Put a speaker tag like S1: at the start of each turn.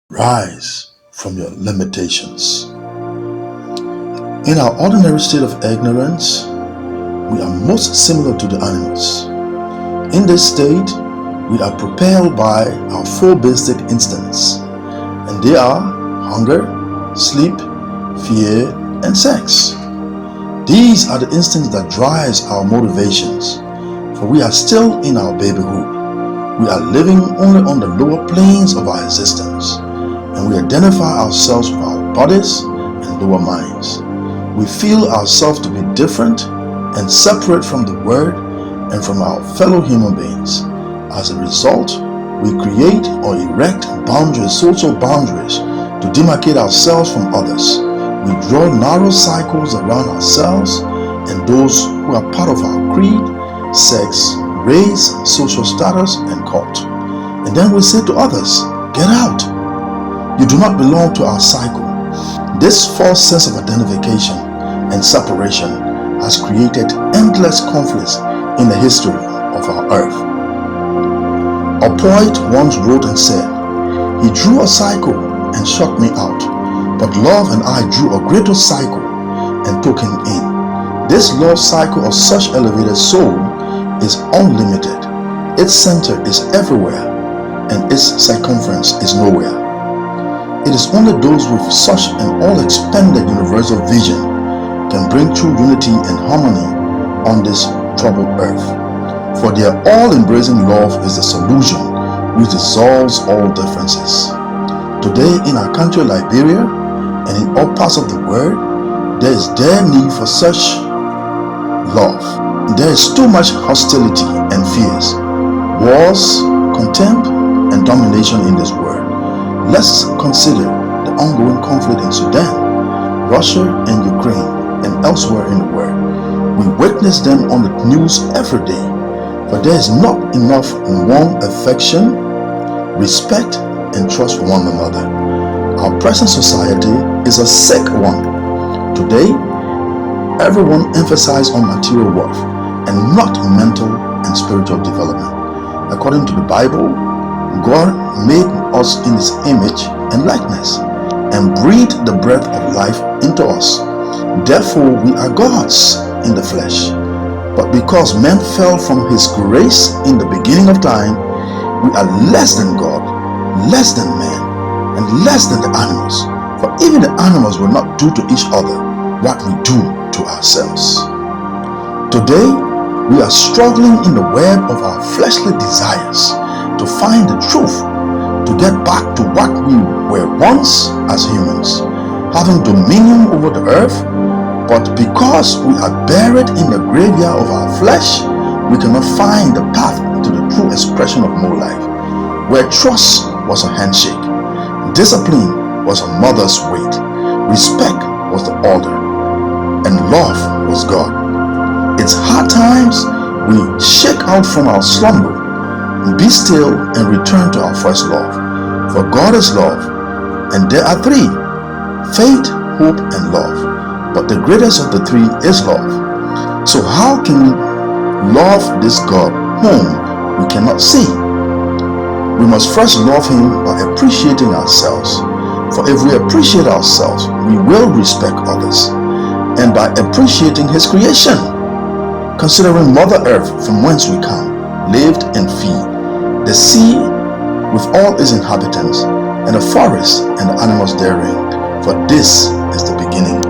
S1: Rise from your limitations. In our ordinary state of ignorance, we are most similar to the animals. In this state, we are propelled by our four basic instincts, and they are hunger, sleep, fear, and sex. These are the instincts that drives our motivations, for we are still in our babyhood. We are living only on the lower planes of our existence, and we identify ourselves with our bodies and lower minds. We feel ourselves to be different and separate from the Word and from our fellow human beings. As a result, we create or erect boundaries, social boundaries, to demarcate ourselves from others. We draw narrow cycles around ourselves and those who are part of our creed, sex, race, social status, and cult. And then we say to others, "Get out. You do not belong to our cycle." This false sense of identification and separation has created endless conflicts in the history of our earth. A poet once wrote and said, "He drew a cycle and shut me out, but love and I drew a greater cycle and took him in." This love cycle of such elevated soul is unlimited. Its center is everywhere and its circumference is nowhere. It is only those with such an all-expanded universal vision can bring true unity and harmony on this troubled earth. For their all-embracing love is the solution which dissolves all differences. Today in our country Liberia and in all parts of the world, there is their need for such love. There is too much hostility and fears, wars, contempt, and domination in this world. Let's consider the ongoing conflict in Sudan, Russia, and Ukraine, and elsewhere in the world. We witness them on the news every day, but there is not enough warm affection, respect, and trust for one another. Our present society is a sick one. Today, everyone emphasizes on material wealth and not mental and spiritual development. According to the Bible, God made us in His image and likeness and breathed the breath of life into us. Therefore, we are gods in the flesh. But because man fell from His grace in the beginning of time, we are less than God, less than man, and less than the animals. For even the animals will not do to each other what we do to ourselves. Today, we are struggling in the web of our fleshly desires to find the truth, to get back to what we were once as humans, having dominion over the earth. But because we are buried in the graveyard of our flesh, we cannot find the path to the true expression of more life, where trust was a handshake, discipline was a mother's weight, respect was the order, and love was God. It's hard times we shake out from our slumber, be still, and return to our first love. For God is love, and there are three: faith, hope, and love. But the greatest of the three is love. So how can we love this God whom we cannot see? We must first love Him by appreciating ourselves. For if we appreciate ourselves, we will respect others. And by appreciating His creation, considering Mother Earth from whence we come, lived and feed, the sea with all its inhabitants, and the forest and the animals therein, for this is the beginning